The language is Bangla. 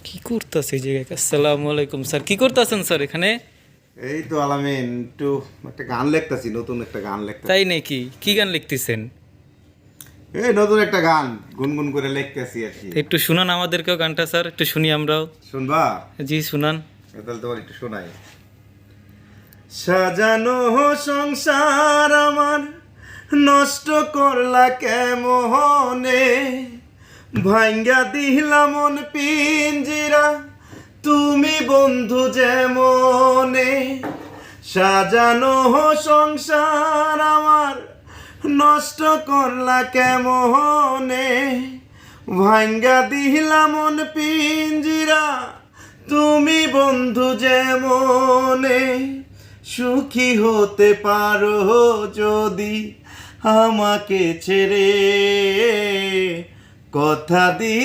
কি করতেছে এই জায়গায়? আসসালামু আলাইকুম স্যার, কি করতেছেন স্যার এখানে? এই তো আলামিন, একটু একটা গান লিখতেছি, নতুন একটা গান লিখতেছি। তাই নাকি? কি গান লিখতেছেন? এই নতুন একটা গান গুনগুন করে লিখতেছি আর কি। তো একটু শুনান আমাদেরকেও গানটা স্যার, একটু শুনি আমরাও। শুনবা? জি শুনান। তাহলে তোমার একটু শোনাই। সাজানো সংসার আমার নষ্ট করলা কেমনে, ভাঙ্গা দিলা মন পিঞ্জিরা তুমি বন্ধু যেমনে। সাজানো সংসার আমার নষ্ট করলা কেমনে, ভাঙ্গা দিলা মন পিঞ্জিরা তুমি বন্ধু যেমনে। সুখী হতে পারো যদি আমাকে ছেড়ে, কথা দিলাম